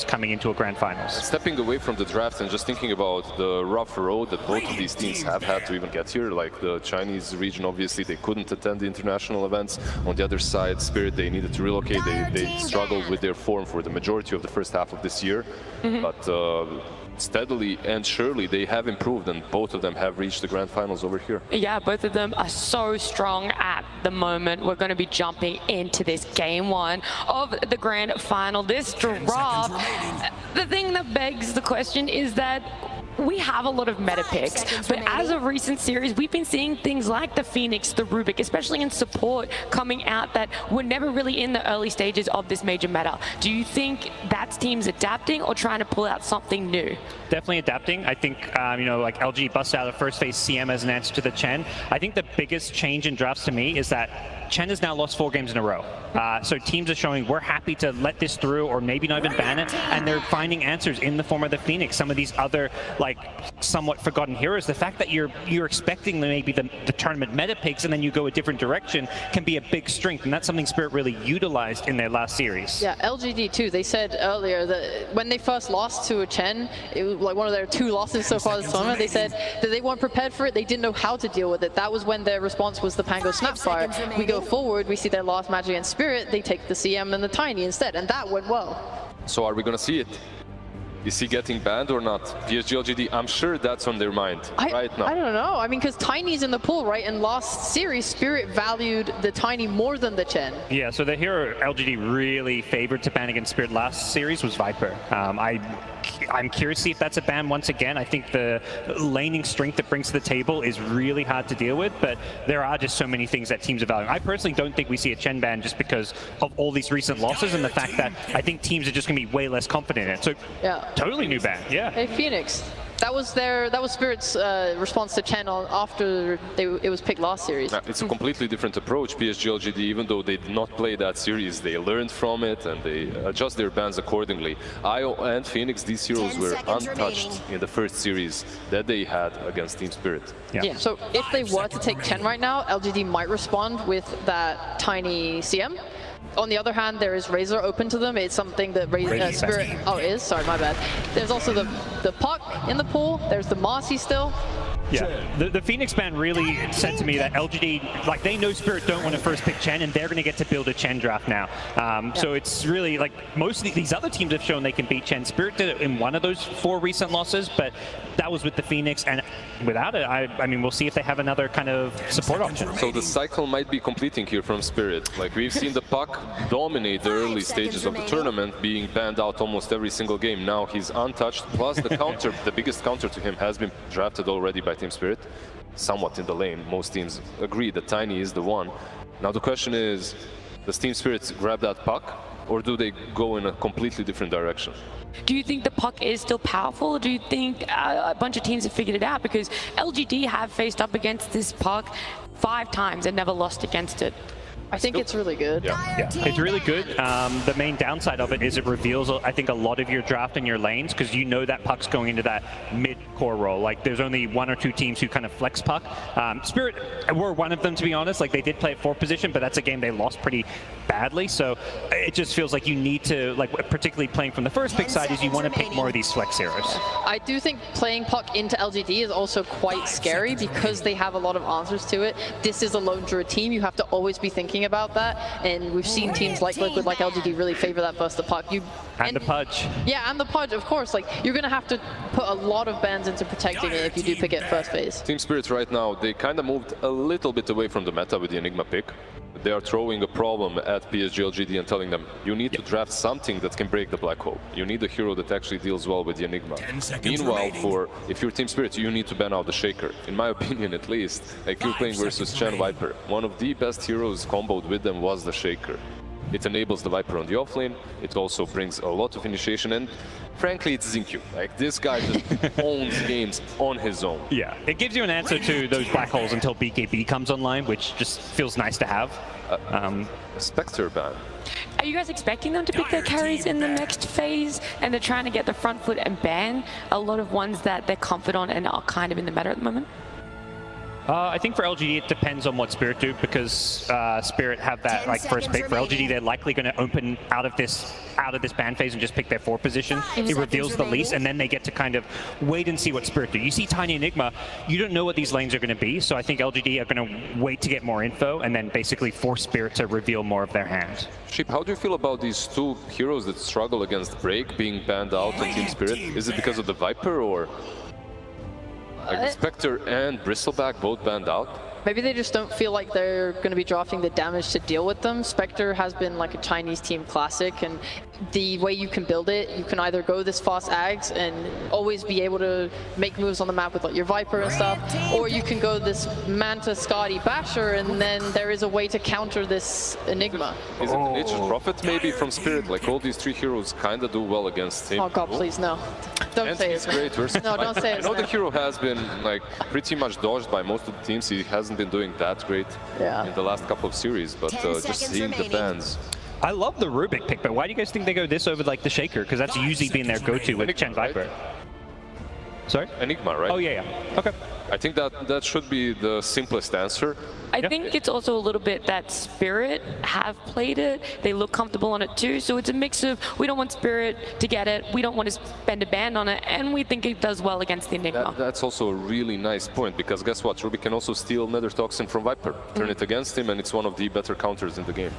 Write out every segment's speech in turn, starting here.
coming into a grand finals. Stepping away from the draft and just thinking about the rough road that both of these teams have had to even get here, like the Chinese region, obviously they couldn't attend the international events. On the other side, Spirit, they needed to relocate. They struggled with their form for the majority of the first half of this year, but steadily and surely they have improved, and both of them have reached the grand finals over here. Yeah, both of them are so strong at the moment. We're going to be jumping into this game one of the grand final. This draft, the thing that begs the question is that we have a lot of meta picks, but as of recent series, we've been seeing things like the Phoenix, the Rubik, especially in support, coming out that were never really in the early stages of this major meta. Do you think that's teams adapting or trying to pull out something new? Definitely adapting. I think, you know, like LG busted out a first phase CM as an answer to the Chen. I think the biggest change in drafts to me is that Chen has now lost 4 games in a row. So teams are showing we're happy to let this through or maybe not even ban it, and they're finding answers in the form of the Phoenix. Some of these other, like, somewhat forgotten heroes, the fact that you're expecting maybe the tournament meta picks and then you go a different direction can be a big strength, and that's something Spirit really utilized in their last series. Yeah, LGD too, they said earlier that when they first lost to a Chen, it was like one of their 2 losses so far this tournament, they said that they weren't prepared for it, they didn't know how to deal with it. That was when their response was the Pango Snapfire. We go forward, we see their last match against Spirit, they take the CM and the Tiny instead, and that went well. So are we gonna see it? Is he getting banned or not? PSG LGD, I'm sure that's on their mind right now. I don't know. I mean, because Tiny's in the pool, right? And last series, Spirit valued the Tiny more than the Chen. Yeah, so the hero LGD really favored to ban against Spirit last series was Viper. I'm curious to see if that's a ban once again. I think the laning strength it brings to the table is really hard to deal with, but there are just so many things that teams are valuing. I personally don't think we see a Chen ban just because of all these recent losses and the fact that I think teams are just going to be way less confident in it. So yeah, totally new ban, yeah. Hey, Phoenix. That was Spirit's response to Chen after it was picked last series. It's a completely different approach. PSG LGD, even though they did not play that series, they learned from it and they adjust their bans accordingly. IO and Phoenix, these heroes were untouched in the first series that they had against Team Spirit. Yeah, so if they were to take Chen right now, LGD might respond with that Tiny CM. On the other hand, there is Razor open to them. It's something that Spirit... Oh, it is? Sorry, my bad. There's also the Puck in the pool. There's the Marcy still. Yeah, the Phoenix ban really said to me that LGD, like, they know Spirit don't want to first pick Chen, and they're going to get to build a Chen draft now. So it's really, like, most of these other teams have shown they can beat Chen. Spirit did it in one of those 4 recent losses, but that was with the Phoenix, and without it, I mean, we'll see if they have another kind of support option. So the cycle might be completing here from Spirit. Like, we've seen the Puck dominate the early stages of the tournament, being banned out almost every single game. Now he's untouched, plus the counter, the biggest counter to him has been drafted already by Team Spirit, somewhat in the lane. Most teams agree that Tiny is the one. Now the question is, does Team Spirit grab that Puck, or do they go in a completely different direction? Do you think the Puck is still powerful, or do you think a bunch of teams have figured it out? Because LGD have faced up against this Puck 5 times and never lost against it. I think it's really good. Yeah, it's really good. The main downside of it is it reveals, I think, a lot of your draft in your lanes, because you know that Puck's going into that mid-core role. Like, there's only 1 or 2 teams who kind of flex Puck. Spirit were one of them, to be honest. Like, they did play at 4th position, but that's a game they lost pretty badly. So it just feels like you need to, like, particularly playing from the first pick side, is you want to pick more of these flex heroes. I do think playing Puck into LGD is also quite scary because they have a lot of answers to it. This is a lone druid team. You have to always be thinking about that, and we've seen teams like Liquid, like LGD, really favor that first the Puck. And the Pudge. Yeah, and the Pudge, of course. Like, you're going to have to put a lot of bans into protecting it if you do pick it first phase. Team Spirit right now, they kind of moved a little bit away from the meta with the Enigma pick. They are throwing a problem at PSG LGD and telling them, you need to draft something that can break the black hole. You need a hero that actually deals well with the Enigma. Meanwhile, if you're Team Spirit, you need to ban out the Shaker. In my opinion, at least, like, you're playing versus Chen Viper. One of the best heroes comboed with them was the Shaker. It enables the Viper on the offlane. It also brings a lot of initiation, and frankly, it's Zinkyu. Like, this guy just owns games on his own. Yeah, it gives you an answer to those black holes until BKB comes online, which just feels nice to have. Spectre ban. Are you guys expecting them to pick their carries in the next phase, and they're trying to get the front foot and ban a lot of ones that they're confident on and are kind of in the meta at the moment? I think for LGD it depends on what Spirit do, because Spirit have that like first pick. For LGD they're likely going to open out of this ban phase and just pick their 4 position. It reveals the least, and then they get to kind of wait and see what Spirit do. You see Tiny Enigma, you don't know what these lanes are going to be, so I think LGD are going to wait to get more info and then basically force Spirit to reveal more of their hand. Sheep, how do you feel about these 2 heroes that struggle against Break being banned out on Team Spirit? Is it because of the Viper, or like Spectre and Bristleback both banned out? Maybe they just don't feel like they're going to be drafting the damage to deal with them. Spectre has been like a Chinese team classic, and the way you can build it, you can either go this fast Ags and always be able to make moves on the map with like your Viper and stuff, or you can go this Manta Skadi Basher, and then there is a way to counter this Enigma. Is it the Nature's Prophet maybe from Spirit? Like all these 3 heroes kind of do well against him. Oh god, please, no. Don't say it's it. great versus No, don't say it. I know the hero has been like pretty much dodged by most of the teams. He hasn't been doing that great in the last couple of series, but just seeing the bans. I love the Rubik pick, but why do you guys think they go this over like the Shaker? Because that's usually been their go-to with Chen Viper. Right? Sorry? Enigma, right? Oh yeah. Okay. I think that should be the simplest answer. I think it's also a little bit that Spirit have played it. They look comfortable on it too. So it's a mix of, we don't want Spirit to get it, we don't want to spend a ban on it, and we think it does well against the Enigma. That's also a really nice point, because guess what? Ruby can also steal Nether Toxin from Viper, turn it against him, and it's one of the better counters in the game.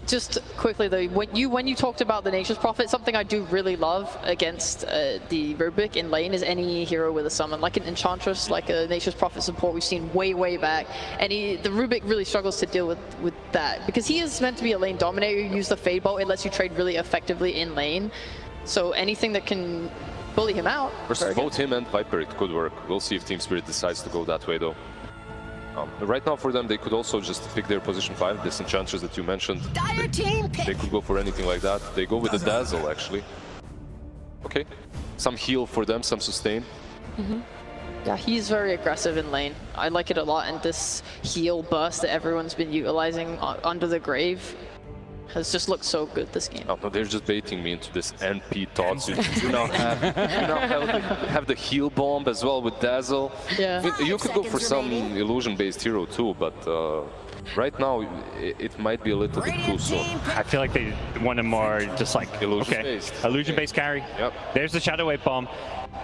Just quickly though, when you talked about the Nature's Prophet, something I do really love against the Rubik in lane is any hero with a summon, like an Enchantress, like a Nature's Prophet support we've seen way back, and the Rubik really struggles to deal with that, because he is meant to be a lane dominator. You use the Fade Bolt, it lets you trade really effectively in lane, so anything that can bully him out. Versus both him and Viper, it could work. We'll see if Team Spirit decides to go that way though. Right now for them, they could also just pick their position 5, this Enchantress that you mentioned. They could go for anything like that. They go with the Dazzle actually. Okay, some heal for them, some sustain. Yeah, he's very aggressive in lane. I like it a lot, and this heal burst that everyone's been utilizing under the grave has just looked so good this game. Oh no, they're just baiting me into this NP thoughts. You now have the heal bomb as well with Dazzle. Yeah. I mean, you could go for some illusion-based hero too, but right now it might be a little bit too soon. I feel like they want a more just like illusion-based. Illusion-based carry. Yep. There's the Shadow Wave bomb.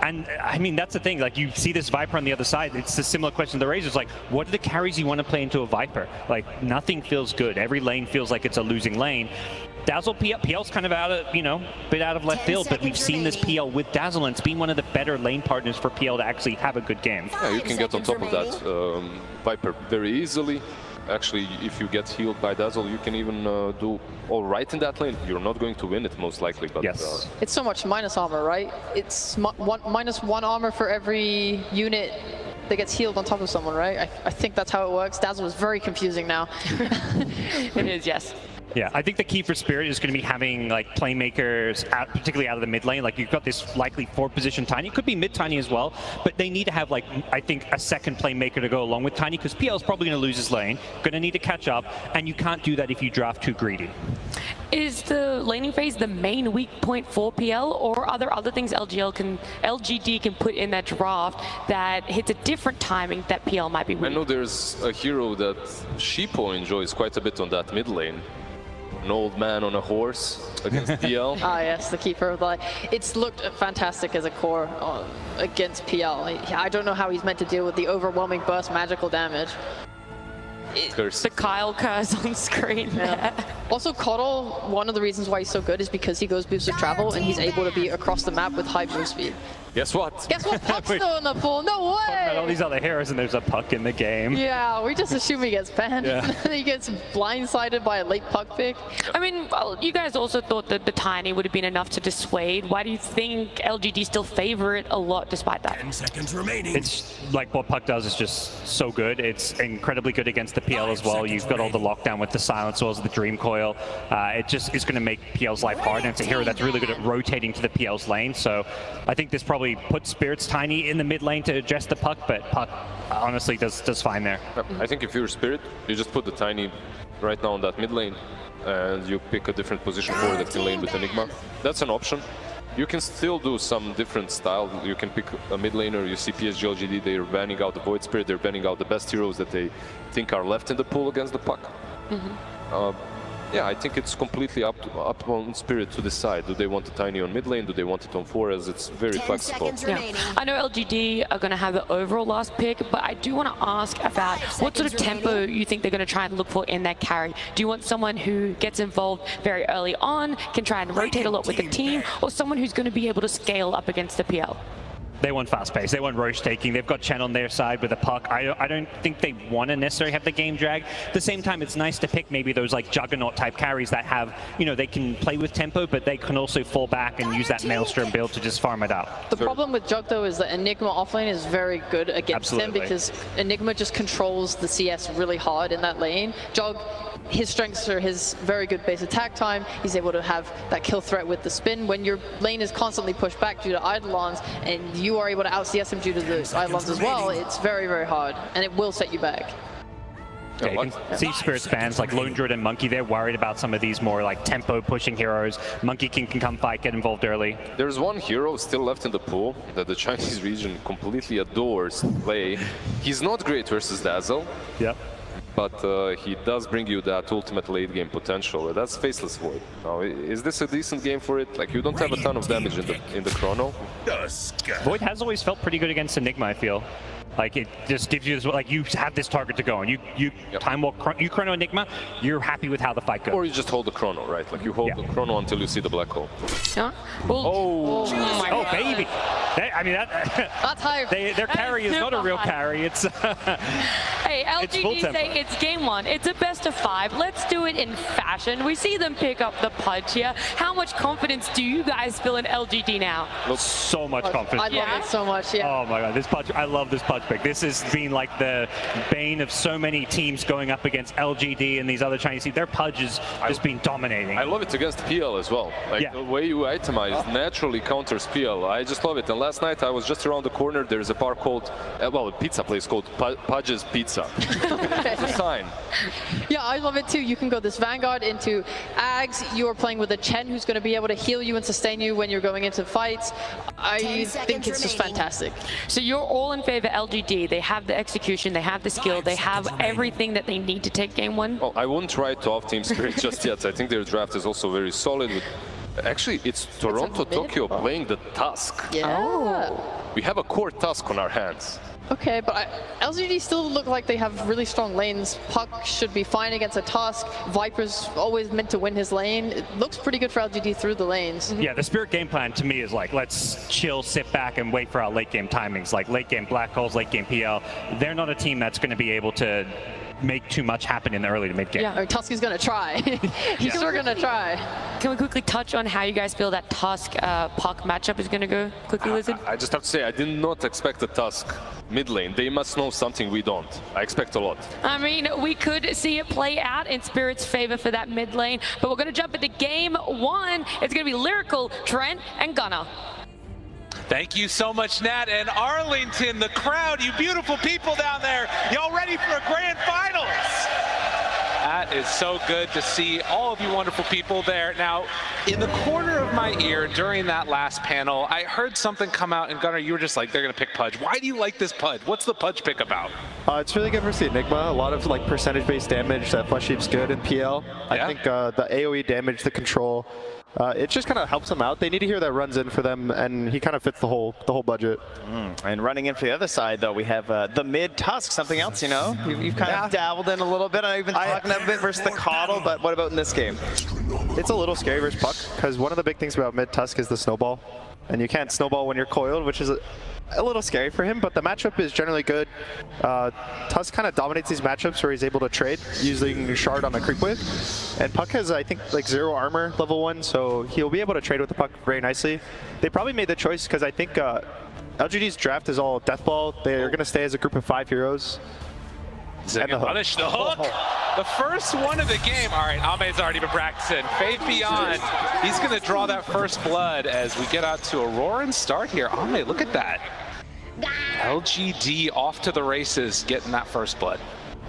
And I mean, that's the thing, like you see this Viper on the other side, it's a similar question to the Razors, like what are the carries you want to play into a Viper? Like nothing feels good. Every lane feels like it's a losing lane. Dazzle PL's kind of out of, bit out of left field, but we've seen this PL with Dazzle, and it's been one of the better lane partners for PL to actually have a good game. Yeah, you can get on top of that Viper very easily. Actually, if you get healed by Dazzle, you can even do all right in that lane. You're not going to win it, most likely, but... Yes. It's so much minus armor, right? It's minus 1 armor for every unit that gets healed on top of someone, right? I think that's how it works. Dazzle is very confusing now. It is, yes. Yeah, I think the key for Spirit is going to be having like playmakers, particularly out of the mid lane. Like you've got this likely 4-position Tiny, could be mid Tiny as well, but they need to have like, I think, a second playmaker to go along with Tiny, because PL is probably going to lose his lane, going to need to catch up, and you can't do that if you draft too greedy. Is the laning phase the main weak point for PL, or are there other things LGD can put in that draft that hits a different timing that PL might be weak? I know there's a hero that Sheepo enjoys quite a bit on that mid lane. An old man on a horse against PL. Ah yes, the Keeper of the Light. It's looked fantastic as a core against PL. I don't know how he's meant to deal with the overwhelming burst magical damage. The Kyle curse on screen there. Also, Coddle, one of the reasons why he's so good is because he goes boosted travel and he's able to be across the map with high move speed. Guess what? Guess what? Puck's still in the pool. No way! All these other heroes, and there's a Puck in the game. Yeah, we just assume he gets banned. Yeah. He gets blindsided by a late Puck pick. I mean, well, you guys also thought that the Tiny would have been enough to dissuade. Why do you think LGD still favor it a lot despite that? 10 seconds remaining. It's like what Puck does is just so good. It's incredibly good against the PL as well. You've got all the lockdown with the Silence Walls, the Dream Coil. It just is going to make PL's life hard, and it's a hero that's really good at rotating to the PL's lane. So I think this probably puts Spirit's Tiny in the mid lane to address the Puck, but Puck honestly does fine there. I think if you're Spirit, you just put the Tiny right now on that mid lane, and you pick a different position for that can lane with Enigma. That's an option. You can still do some different style. You can pick a mid laner. You see PSG LGD, they're banning out the Void Spirit. They're banning out the best heroes that they think are left in the pool against the puck. Yeah, I think it's completely up on Spirit to decide. Do they want a Tiny on mid lane? Do they want it on Forez? It's very flexible. Yeah. I know LGD are going to have the overall last pick, but I do want to ask about what sort of tempo you think they're going to try and look for in that carry. Do you want someone who gets involved very early on, can try and rotate a lot with the team, or someone who's going to be able to scale up against the PL? They want fast pace. They want Roche taking. They've got Chen on their side with a puck. I don't think they want to necessarily have the game drag. At the same time, it's nice to pick maybe those like Juggernaut type carries that have, you know, they can play with tempo, but they can also fall back and use that Maelstrom build to just farm it out. The problem with Jug though is that Enigma offlane is very good against him because Enigma just controls the CS really hard in that lane. Jug, his strengths are his very good base attack time. He's able to have that kill threat with the spin. When your lane is constantly pushed back due to Eidolons and you are able to out CS him due to the Eidolons as well, it's very, very hard and it will set you back. Yeah, you can see Spirit spans like Lone Druid and Monkey. They're worried about some of these more like tempo pushing heroes. Monkey King can come fight, get involved early. There's one hero still left in the pool that the Chinese region completely adores to play. He's not great versus Dazzle. Yep. But he does bring you that ultimate late game potential. That's Faceless Void. Now, is this a decent game for it? Like, you don't have a ton of damage in the chrono. Void has always felt pretty good against Enigma, I feel. Like, it just gives you this, like, you have this target to go, and you time walk, you chrono Enigma, you're happy with how the fight goes. Or you just hold the chrono, right? Like, you hold the chrono until you see the black hole. Yeah. Well, oh baby! I mean, that's high. Their carry is not a real carry. It's hey, LGD say it's game one. It's a best of 5. Let's do it in fashion. We see them pick up the Pudge here. How much confidence do you guys feel in LGD now? So much confidence. I love it so much. Yeah. Oh my god, this Pudge! I love this Pudge pick. This has been like the bane of so many teams going up against LGD and these other Chinese teams. Their Pudge has just been dominating. I love it against PL as well. Like the way you itemize naturally counters PL. I just love it. And last night I was just around the corner. There's a bar called, well, a pizza place called Pudge's Pizza. It's a sign. Yeah, I love it too. You can go this Vanguard into Ags. You are playing with a Chen who's going to be able to heal you and sustain you when you're going into fights. I think it's just fantastic. So you're all in favor of LGD. They have the execution, they have the skill, they have everything that they need to take game one. Well, I wouldn't try to off Team Spirit just yet. I think their draft is also very solid. Actually, it's Toronto Tokyo playing the Tusk. Yeah. Oh. We have a core Tusk on our hands. Okay, but LGD still look like they have really strong lanes. Puck should be fine against a Tusk. Viper's always meant to win his lane. It looks pretty good for LGD through the lanes. Yeah, the Spirit game plan to me is like, let's chill, sit back, and wait for our late game timings. Like late game Black Holes, late game PL. They're not a team that's going to be able to make too much happen in the early to mid game. Yeah, Tusk is going to try. He's sure going to try. Can we quickly touch on how you guys feel that Tusk Puck matchup is going to go? Quickly, Lizard. I just have to say, I did not expect the Tusk mid lane. They must know something we don't. I expect a lot. I mean, we could see it play out in Spirit's favor for that mid lane, but we're going to jump into game one. It's going to be Lyrical, Trent, and Gunnar. Thank you so much, Nat. And Arlington, the crowd, you beautiful people down there, y'all ready for a grand finals? That is so good to see all of you wonderful people there. Now, in the corner of my ear during that last panel, I heard something come out, and Gunnar, you were just like, they're going to pick Pudge. Why do you like this Pudge? What's the Pudge pick about? It's really good versus the Enigma. A lot of like percentage-based damage. That Flesh Heap's good in PL. I think the AoE damage, the control, it just kind of helps them out. They need to hear that runs in for them, and he kind of fits the whole budget. And running in for the other side, though, we have the mid Tusk, something else, you know? You've kind of dabbled in a little bit. I've been talking a bit versus the Coddle, but what about in this game? It's a little scary versus Puck, because one of the big things about mid Tusk is the snowball. And you can't snowball when you're coiled, which is a little scary for him, but the matchup is generally good. Tusk kind of dominates these matchups where he's able to trade using Shard on the creep wave. And Puck has, I think, like 0 armor level 1, so he'll be able to trade with the Puck very nicely. They probably made the choice because I think LGD's draft is all Deathball. They're going to stay as a group of 5 heroes. And punish the hook. The first one of the game. All right, Ame's already been practicing. Faith Beyond. He's going to draw that first blood as we get out to Aurora and start here. Ame, look at that. LGD off to the races, getting that first blood.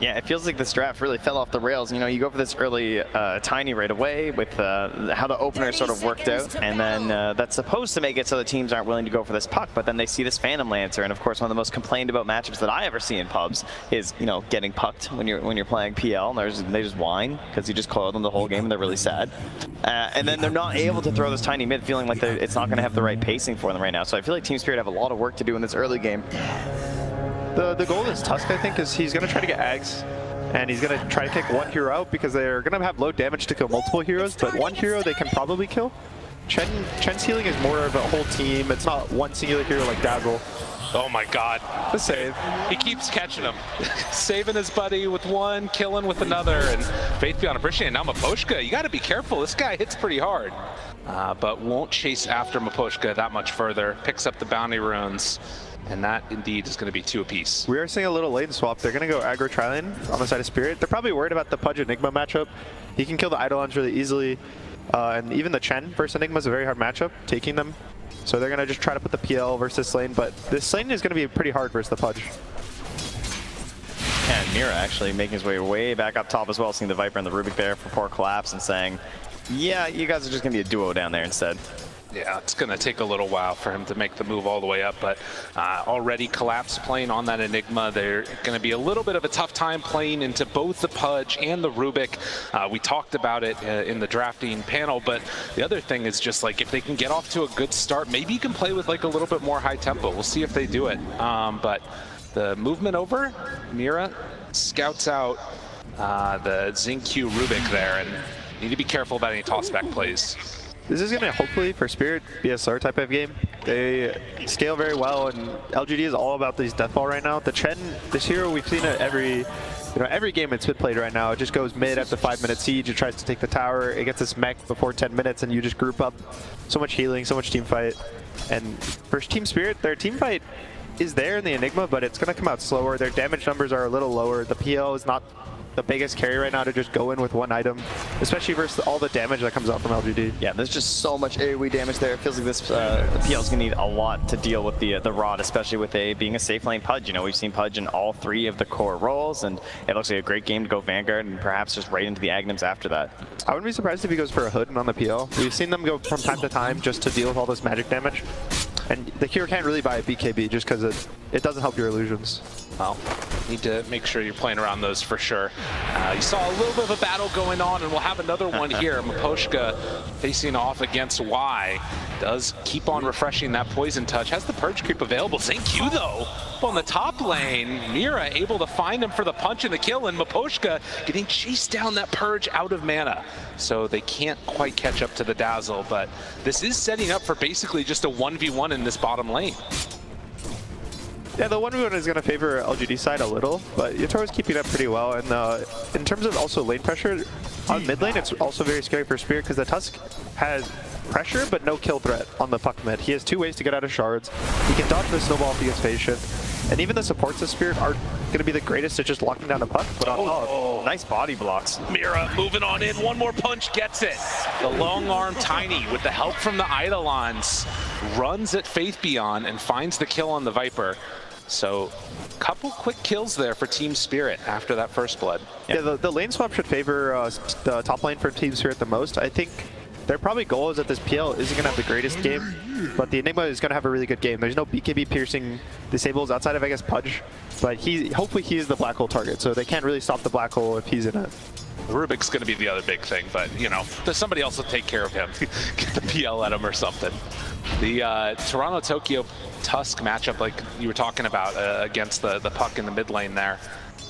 Yeah, it feels like this draft really fell off the rails. You know, you go for this early Tiny right away with how the opener sort of worked out, and then that's supposed to make it so the teams aren't willing to go for this puck, but then they see this Phantom Lancer, and of course one of the most complained about matchups that I ever see in pubs is, you know, getting pucked when you're playing PL, and they just whine because you just coil them the whole game and they're really sad. And then they're not able to throw this Tiny mid, feeling like it's not going to have the right pacing for them right now. So I feel like Team Spirit have a lot of work to do in this early game. The goal is Tusk, I think, is he's going to try to get Ags, and he's going to try to kick one hero out because they're going to have low damage to kill multiple heroes, but one hero they can probably kill. Chen's healing is more of a whole team. It's not one singular hero like Dazzle. Oh my god. The save. He keeps catching him. Saving his buddy with one, killing with another, and Faith beyond appreciating. Now Miposhka, you got to be careful. This guy hits pretty hard. But won't chase after Miposhka that much further. Picks up the bounty runes. And that indeed is going to be 2 apiece. We are seeing a little lane swap. They're going to go aggro Trilane on the side of Spirit. They're probably worried about the Pudge Enigma matchup. He can kill the Eidolons really easily. And even the Chen versus Enigma is a very hard matchup, taking them. So they're going to just try to put the PL versus this lane. But this lane is going to be pretty hard versus the Pudge. And Mira actually making his way back up top as well, seeing the Viper and the Rubik there for poor collapse and saying, yeah, you guys are just going to be a duo down there instead. Yeah, it's going to take a little while for him to make the move all the way up, but already Collapse playing on that Enigma. They're going to be a little bit of a tough time playing into both the Pudge and the Rubik. We talked about it in the drafting panel, but the other thing is just like if they can get off to a good start, maybe you can play with like a little bit more high tempo. We'll see if they do it. But the movement over, Mira scouts out the Xingqiu Rubik there, and need to be careful about any tossback plays. This is going to hopefully, for Spirit, be a slower type of game. They scale very well, and LGD is all about these deathball right now. The Chen, this hero, we've seen it every game it's been played right now. It just goes mid after 5-minute siege. It tries to take the tower. It gets its mech before 10 minutes, and you just group up. So much healing, so much team fight. And for Team Spirit, their team fight is there in the Enigma, but it's going to come out slower. Their damage numbers are a little lower. The PL is not the biggest carry right now to just go in with one item, especially versus all the damage that comes out from LGD. Yeah, there's just so much AoE damage there. It feels like this the PL is going to need a lot to deal with the Rod, especially with being a safe lane Pudge. You know, we've seen Pudge in all 3 of the core roles, and it looks like a great game to go Vanguard and perhaps just right into the Aghanim's after that. I wouldn't be surprised if he goes for a Hood on the PL. We've seen them go from time to time just to deal with all this magic damage. And the hero can't really buy a BKB just because it doesn't help your illusions. Well, need to make sure you're playing around those for sure. You saw a little bit of a battle going on, and we'll have another one here. Miposhka facing off against Y. Does keep on refreshing that Poison Touch. Has the Purge creep available. Xingqiu, though, on the top lane. Mira able to find him for the punch and the kill, and Miposhka getting chased down that Purge out of mana. So they can't quite catch up to the Dazzle, but this is setting up for basically just a 1v1 in this bottom lane. Yeah, the 1v1 is going to favor LGD side a little, but Yatoro's keeping up pretty well. And in terms of also lane pressure, on mid lane, it's also very scary for Spirit because the Tusk has pressure but no kill threat on the puck mid. He has 2 ways to get out of shards. He can dodge the snowball if he gets patient. And even the supports of Spirit aren't going to be the greatest at just locking down a puck, but on top. Nice body blocks. Mira moving on in. One more punch gets it. The long arm Tiny with the help from the Eidolons runs at Faith Beyond and finds the kill on the Viper. So, couple quick kills there for Team Spirit after that first blood. Yeah, the lane swap should favor the top lane for Team Spirit the most. I think their probably goal is that this PL isn't going to have the greatest game, but the Enigma is going to have a really good game. There's no BKB piercing disables outside of, I guess, Pudge, but hopefully he is the black hole target, so they can't really stop the black hole if he's in it. Rubik's going to be the other big thing, but, you know, somebody else will take care of him. Get the PL at him or something. The Toronto-Tokyo Tusk matchup, like you were talking about, against the puck in the mid lane there.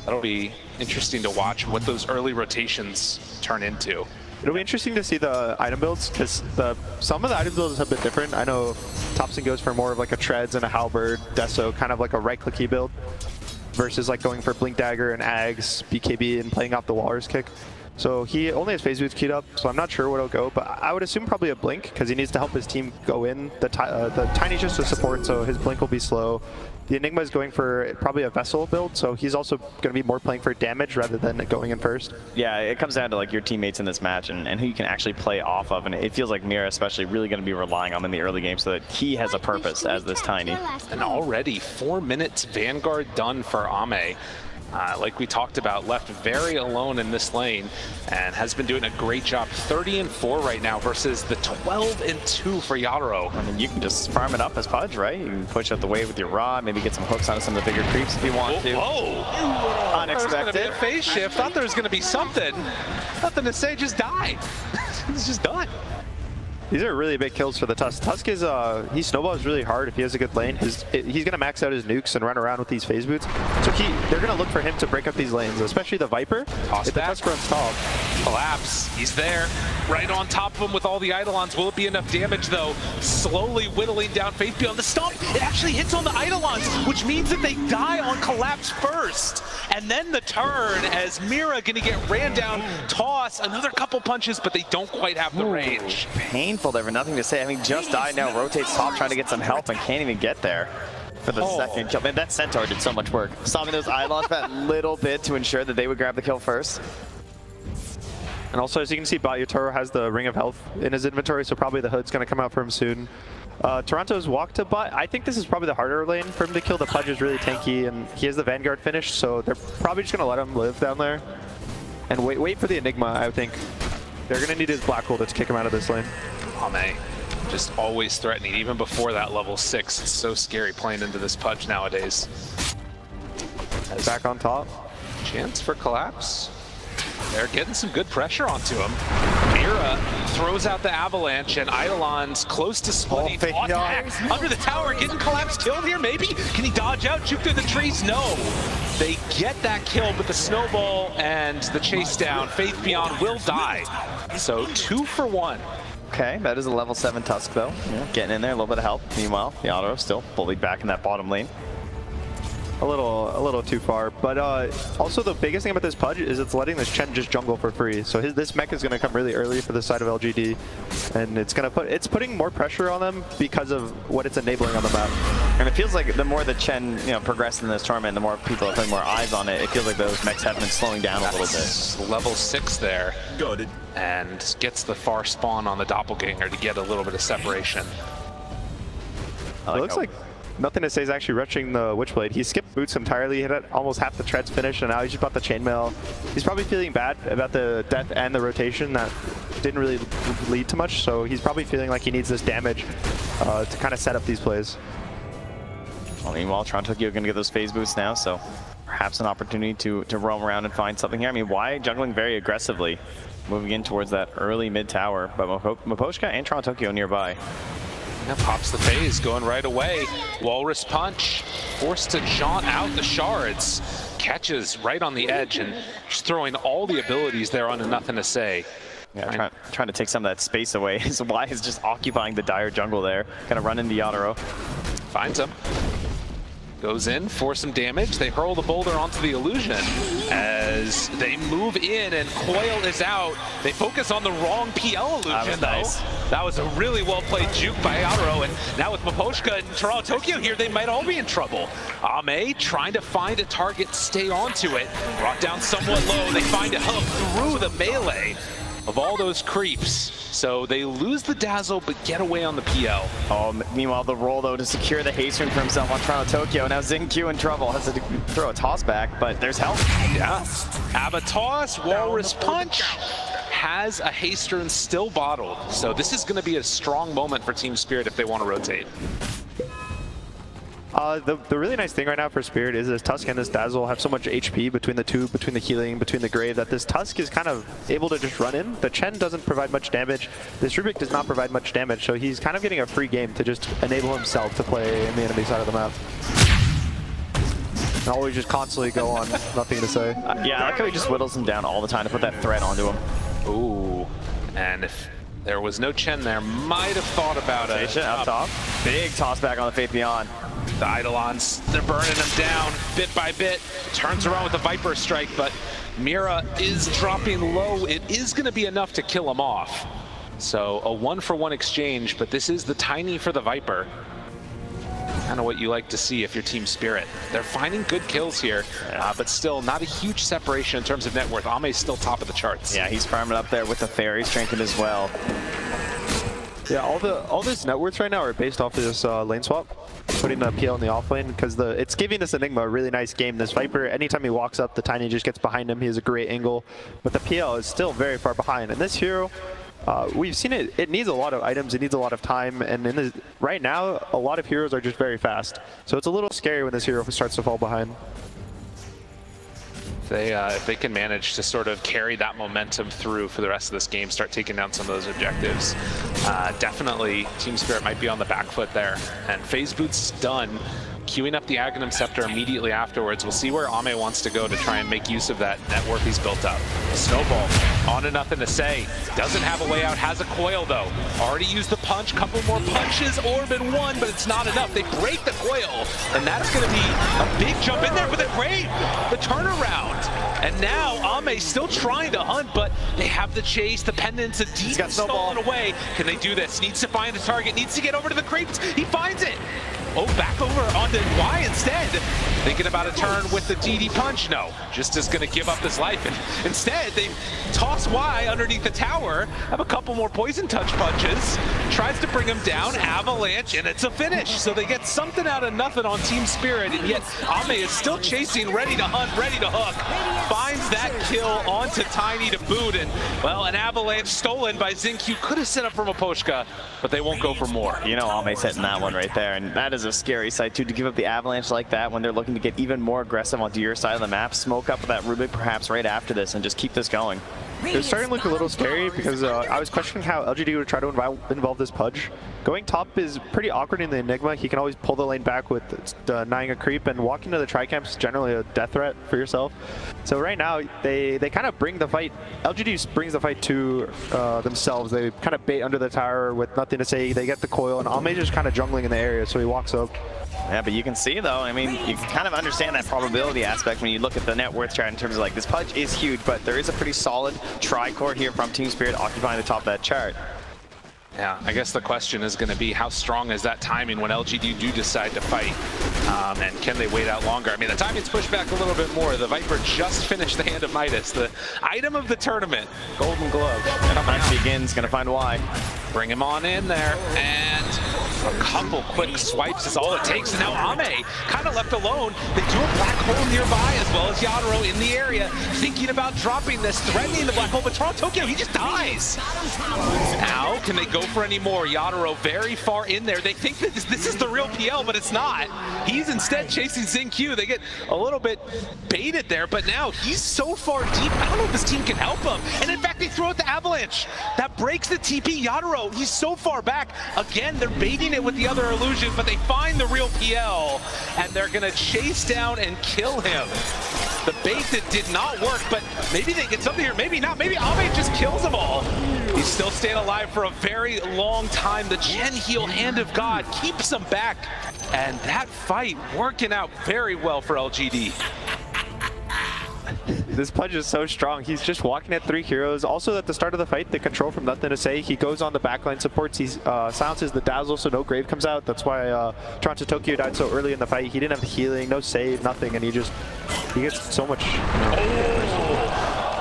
That'll be interesting to watch what those early rotations turn into. It'll be interesting to see the item builds, because some of the item builds have been different. I know Thompson goes for more of like a Treads and a Halberd, Deso, kind of like a right-clicky build, versus like going for Blink Dagger and Ags, BKB, and playing off the Walrus Kick. So he only has phase boots queued up, so I'm not sure where it'll go, but I would assume probably a Blink, because he needs to help his team go in. The Tiny's just a support, so his Blink will be slow. The Enigma is going for probably a Vessel build, so he's also going to be more playing for damage rather than going in first. Yeah, it comes down to like your teammates in this match and who you can actually play off of, and it feels like Mira especially really going to be relying on him in the early game so that he has a purpose as this Tiny. And already 4 minutes Vanguard done for Ame. like we talked about, left very alone in this lane and has been doing a great job. 30-4 right now versus the 12-2 for Yatoro. I mean, you can just farm it up as Pudge, right? You can push out the wave with your rod, maybe get some hooks onto some of the bigger creeps if you want to. Whoa! Unexpected. There was gonna be a phase shift. Thought there was going to be something. Nothing to say, just died. It's just done. These are really big kills for the Tusk. Tusk is, he snowballs really hard if he has a good lane. He's going to max out his nukes and run around with these phase boots. So they're going to look for him to break up these lanes, especially the Viper. If the Tusk runs top. Collapse. He's there, right on top of him with all the Eidolons. Will it be enough damage, though? Slowly whittling down Faith Beyond the stomp. It actually hits on the Eidolons, which means that they die on Collapse first. And then the turn as Mira going to get ran down. Toss, another couple punches, but they don't quite have the range. Painful there for nothing to say. Having just died now, rotates top trying to get some help and can't even get there for the second kill. Man, that Centaur did so much work. Stopping those Eidolons for that little bit to ensure that they would grab the kill first. And also, as you can see, Yatoro has the Ring of Health in his inventory, so probably the Hood's going to come out for him soon. Toronto's walk to bot. I think this is probably the harder lane for him to kill. The Pudge is really tanky, and he has the Vanguard finish, so they're probably just going to let him live down there. And wait for the Enigma, I think. They're going to need his Black Hole to kick him out of this lane. Ame, just always threatening, even before that level 6. It's so scary playing into this Pudge nowadays. Back on top. Chance for Collapse. They're getting some good pressure onto him. Mira throws out the Avalanche, and Eidolon's close to splitting. Under the tower, getting Collapse killed here, maybe? Can he dodge out, juke through the trees? No. They get that kill, but the snowball and the chase down, Faith Beyond will die. So 2 for 1. Okay, that is a level 7 Tusk, though. Yeah, getting in there, a little bit of help. Meanwhile, Yatoro still bullied back in that bottom lane. A little too far, but also the biggest thing about this Pudge is it's letting this Chen just jungle for free. So this mech is going to come really early for the side of LGD, and it's putting more pressure on them because of what it's enabling on the map. And it feels like the more the Chen progresses in this tournament, the more people are putting more eyes on it. It feels like those mechs have been slowing down a little bit. Level 6 there, and gets the far spawn on the Doppelganger to get a little bit of separation. It looks like Nothing to Say is actually rushing the Witchblade. He skipped boots entirely, he had almost half the treads finished, and now he's just about the chainmail. He's probably feeling bad about the death and the rotation that didn't really lead to much, so he's probably feeling like he needs this damage to kind of set up these plays. Well, meanwhile, Toronto are going to get those phase boosts now, so perhaps an opportunity to roam around and find something here. I mean, why juggling very aggressively, moving in towards that early mid tower, but Miposhka and Toronto nearby. Now pops the phase, going right away. Walrus Punch, forced to jaunt out the shards. Catches right on the edge and just throwing all the abilities there onto Nothing to Say. Yeah, trying to take some of that space away. His Y is just occupying the dire jungle there. Gonna run into Yatoro. Finds him. Goes in for some damage. They hurl the boulder onto the illusion as they move in and Coil is out. They focus on the wrong PL illusion, though. Nice. That was a really well-played juke by Yatoro, and now with Miposhka and Toronto here, they might all be in trouble. Ame trying to find a target, stay onto it. Brought down somewhat low. They find a hook through the melee of all those creeps. So they lose the Dazzle, but get away on the PL. Oh, meanwhile, the roll, though, to secure the haste ring for himself on Toronto. Now Xingqiu in trouble. Has to throw a toss back, but there's help. Yeah. Abba-toss, Walrus Punch. Has a haste rune still bottled. So this is going to be a strong moment for Team Spirit if they want to rotate. The really nice thing right now for Spirit is this Tusk and this Dazzle have so much HP between the two, between the healing, between the Grave, that this Tusk is kind of able to just run in. The Chen doesn't provide much damage. This Rubik does not provide much damage, so he's kind of getting a free game to just enable himself to play in the enemy side of the map. And always just constantly go on Nothing to Say. Yeah, I like how he just whittles him down all the time to put that threat onto him. Ooh, and if there was no Chen there, might have thought about it. Up top. Big toss back on the Faith Beyond. The Eidolons, they're burning him down bit by bit. Turns around with a Viper Strike, but Mira is dropping low. It is going to be enough to kill him off. So a 1-for-1 exchange, but this is the Tiny for the Viper. Kind of what you like to see if you're Team Spirit. They're finding good kills here, but still not a huge separation in terms of net worth. Ame's still top of the charts. Yeah, he's farming up there with the Fairy strengthened as well. Yeah, all this net worths right now are based off of this lane swap, putting the PL in the off lane, because it's giving this Enigma a really nice game. This Viper, anytime he walks up, the Tiny just gets behind him. He has a great angle, but the PL is still very far behind. And this hero, we've seen it needs a lot of items, it needs a lot of time, and right now, a lot of heroes are just very fast. So it's a little scary when this hero starts to fall behind. If they can manage to sort of carry that momentum through for the rest of this game, start taking down some of those objectives, definitely Team Spirit might be on the back foot there. And Phase Boot's done, queuing up the Aghanim Scepter immediately afterwards. We'll see where Ame wants to go to try and make use of that net worth he's built up. Snowball, on to nothing to say. Doesn't have a way out, has a coil though. Already used the punch, couple more punches, Orb in one, but it's not enough. They break the coil, and that's going to be a big jump in there, but the great, the turnaround. And now Ame's still trying to hunt, but they have the chase, the pendants, a deep stolen away. Can they do this? Needs to find the target, needs to get over to the crates. He finds it. Oh, back over onto Y instead. Thinking about a turn with the DD punch. No, just is going to give up his life. And instead, they toss Y underneath the tower, have a couple more poison touch punches, tries to bring him down, avalanche, and it's a finish. So they get something out of nothing on Team Spirit, and yet Ame is still chasing, ready to hunt, ready to hook. Finds that kill onto Tiny to boot, and, well, an avalanche stolen by Xingqiu. Could have set up from a Poshka, but they won't go for more. You know, Ame's hitting that one right there, and that is a scary sight too, to give up the avalanche like that when they're looking to get even more aggressive onto your side of the map. Smoke up that Rubik perhaps right after this and just keep this going. It was starting to look a little scary because I was questioning how LGD would try to involve this Pudge. Going top is pretty awkward in the Enigma. He can always pull the lane back with denying a creep, and walking to the tri-camp is generally a death threat for yourself. So right now, they kind of bring the fight, LGD brings the fight to themselves. They kind of bait under the tower with nothing to say. They get the coil, and Ame just kind of jungling in the area, so he walks up. Yeah, but you can see though, I mean, you can kind of understand that probability aspect when you look at the net worth chart in terms of like, this Pudge is huge, but there is a pretty solid tri-core here from Team Spirit occupying the top of that chart. Yeah, I guess the question is going to be how strong is that timing when LGD do decide to fight, and can they wait out longer? I mean, the timing's pushed back a little bit more. The Viper just finished the Hand of Midas, the item of the tournament, Golden Glove. Match begins, going to find Y. Bring him on in there, and a couple quick swipes is all it takes. And now Ame kind of left alone. They do a black hole nearby, as well as Yadaro in the area, thinking about dropping this, threatening the black hole, but Toronto Tokyo, he just dies. Now, can they go for any more? Yadaro very far in there. They think that this is the real PL, but it's not. He's instead chasing Xingqiu. They get a little bit baited there, but now he's so far deep, I don't know if this team can help him. And in fact, they throw out the avalanche. That breaks the TP. Yadaro, he's so far back. Again, they're baiting it with the other illusion, but they find the real PL, and they're gonna chase down and kill him. The bait that did not work, but maybe they get something here, maybe not. Maybe Ame just kills them all. He's still staying alive for a very long time. The Gen Heal Hand of God keeps him back, and that fight working out very well for LGD. This Pudge is so strong. He's just walking at 3 heroes. Also, at the start of the fight, the control from nothing to say. He goes on the backline supports. He silences the Dazzle, so no Grave comes out. That's why Toronto Tokyo died so early in the fight. He didn't have the healing, no save, nothing, and he gets so much.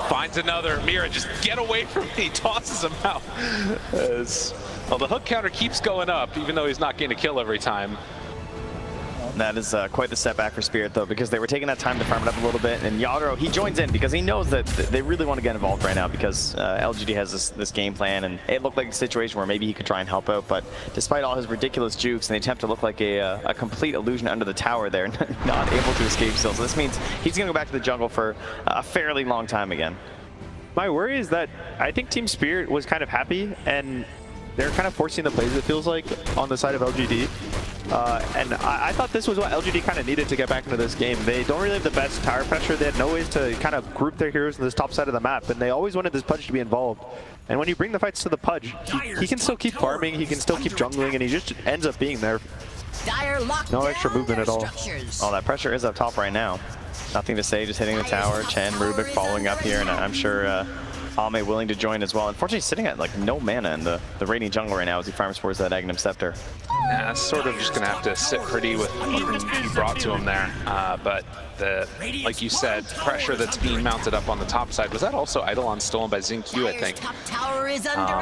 Finds another. Mira, just get away from me. Tosses him out. Well, the hook counter keeps going up, even though he's not getting a kill every time. That is quite the setback for Spirit, though, because they were taking that time to farm it up a little bit, and Yadaro, he joins in because he knows that they really want to get involved right now because LGD has this game plan, and it looked like a situation where maybe he could try and help out, but despite all his ridiculous jukes and the attempt to look like a complete illusion under the tower there, not able to escape still. So this means he's going to go back to the jungle for a fairly long time again. My worry is that I think Team Spirit was kind of happy, and they're kind of forcing the plays, it feels like, on the side of LGD. And I thought this was what LGD kind of needed to get back into this game. They don't really have the best tower pressure. They had no ways to kind of group their heroes in this top side of the map, and they always wanted this Pudge to be involved. And when you bring the fights to the Pudge, he can still keep farming, he can still keep jungling, and he just ends up being there. No extra movement at all. Oh, that pressure is up top right now. Nothing to say, just hitting the tower. Chen, Rubik following up here, and I'm sure Ame willing to join as well. Unfortunately, sitting at like no mana in the Radiant jungle right now as he farms towards that Aghanim Scepter. Yeah, sort of just going to have to sit pretty with what you brought to him there. But like you said, pressure that's being mounted up on the top side. Was that also Eidolon stolen by XinQ, I think?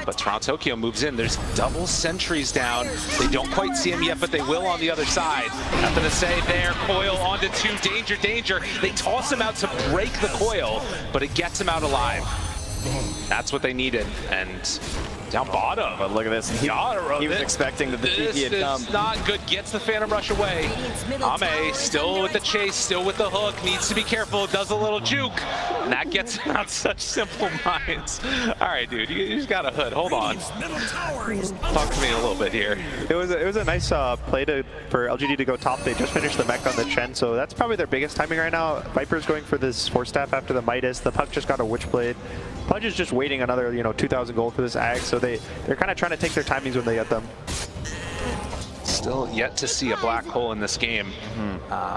But Toronto Tokyo moves in. There's double sentries down. They don't quite see him yet, but they will on the other side. Nothing to say there. Coil onto 2. Danger, danger. They toss him out to break the coil, but it gets him out alive. That's what they needed. And down bottom. But look at this. He was expecting that the TP had come. This is not good. Gets the Phantom Rush away. Ame still with the chase, still with the hook. Needs to be careful. Does a little juke. And that gets him out such simple minds. All right, dude. You just got a hood. Hold on. Talk to me a little bit here. It was a nice play for LGD to go top. They just finished the mech on the Chen, so that's probably their biggest timing right now. Viper's going for this Force Staff after the Midas. The Puck just got a Witchblade. Pudge is just waiting another, 2,000 gold for this Ag, so they're kind of trying to take their timings when they get them. Still yet to see a black hole in this game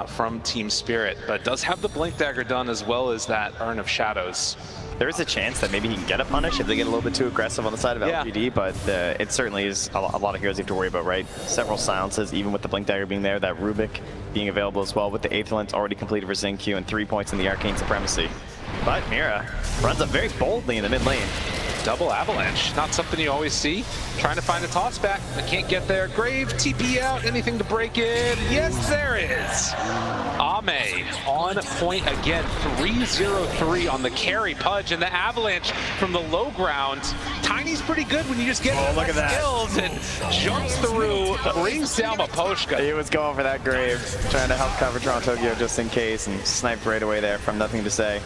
from Team Spirit, but does have the Blink Dagger done as well as that Urn of Shadows. There is a chance that maybe he can get a punish if they get a little bit too aggressive on the side of LGD, but it certainly is a lot of heroes you have to worry about, right? Several silences, even with the Blink Dagger being there, that Rubik being available as well, with the Aetherlent already completed for XinQ and 3 points in the Arcane Supremacy. But Mira runs up very boldly in the mid lane. Double avalanche, not something you always see. Trying to find a toss back, but can't get there. Grave, TP out, anything to break it? Yes, there is. Ame on point again, 3-0-3 on the carry. Pudge and the avalanche from the low ground. Tiny's pretty good when you just get look at that. skills and jumps through, brings down Maposhka. He was going for that Grave, trying to help cover Toronto Tokyo just in case, and sniped right away there from nothing to say.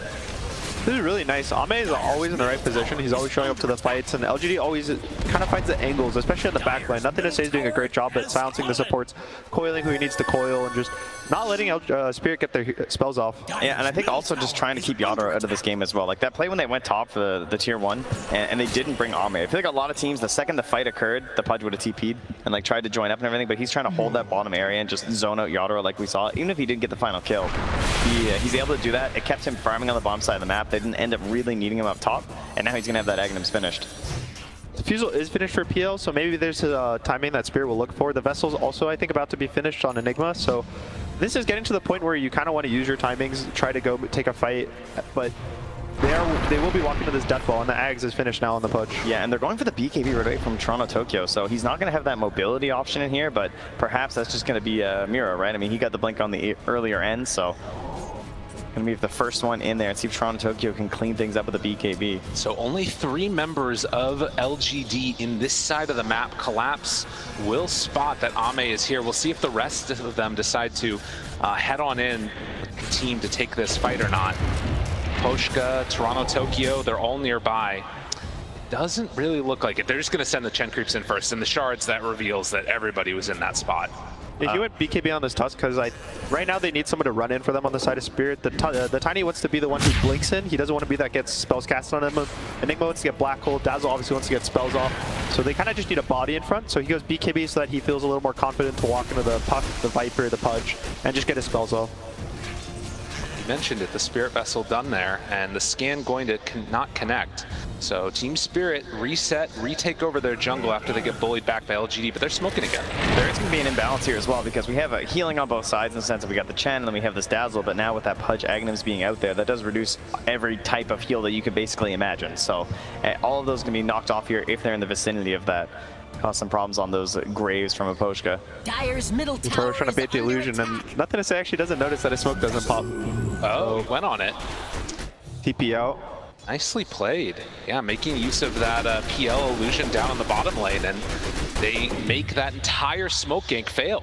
This is really nice. Ame is always in the right position. He's always showing up to the fights, and LGD always kind of finds the angles, especially on the back line. Nothing to say is doing a great job at silencing the supports, coiling who he needs to coil, and just not letting Spirit get their spells off. Yeah, and I think also just trying to keep Yadro out of this game as well. Like that play when they went top for the tier 1, and they didn't bring Ame. I feel like a lot of teams, the second the fight occurred, the Pudge would have TP'd and like tried to join up and everything, but he's trying to hold that bottom area and just zone out Yadro like we saw. Even if he didn't get the final kill, he's able to do that. It kept him farming on the bottom side of the map. They didn't end up really needing him up top, and now he's gonna have that Aghanims finished. Defusal is finished for PL, so maybe there's a timing that Spirit will look for. The Vessel's also, I think, about to be finished on Enigma, so this is getting to the point where you kind of want to use your timings, try to go take a fight, but they will be walking to this death ball, and the Ags is finished now on the Pudge. Yeah, and they're going for the BKB right away from Toronto Tokyo, so he's not going to have that mobility option in here, but perhaps that's just going to be Mira, right? I mean, he got the blink on the earlier end, so gonna be the first one in there and see if Toronto Tokyo can clean things up with a BKB. So only 3 members of LGD in this side of the map collapse. Will spot that Ame is here. We'll see if the rest of them decide to head on in the team to take this fight or not. Poshka, Toronto Tokyo, they're all nearby. Doesn't really look like it. They're just gonna send the Chen creeps in first, and the shards that reveals that everybody was in that spot. If you went BKB on this Tusk, because right now they need someone to run in for them on the side of Spirit. The Tiny wants to be the one who blinks in. He doesn't want to be that gets spells cast on him. Enigma wants to get Black Hole. Dazzle obviously wants to get spells off. So they kind of just need a body in front. So he goes BKB so that he feels a little more confident to walk into the Puck, the Viper, the Pudge, and just get his spells off. You mentioned it, the Spirit Vessel done there, and the scan going to not connect. So Team Spirit reset, retake over their jungle after they get bullied back by LGD, but they're smoking again. There is going to be an imbalance here as well, because we have a healing on both sides in the sense that we got the Chen and then we have this Dazzle, but now with that Pudge Aghanims being out there, that does reduce every type of heal that you could basically imagine. So all of those are going to be knocked off here if they're in the vicinity of that. Cause some problems on those Graves from Aposhka. Dyer's middle tower trying to bait the illusion, and nothing to say actually doesn't notice that his smoke doesn't pop. Oh, went on it. TP out. Nicely played. Yeah, making use of that PL illusion down on the bottom lane, and they make that entire smoke gank fail.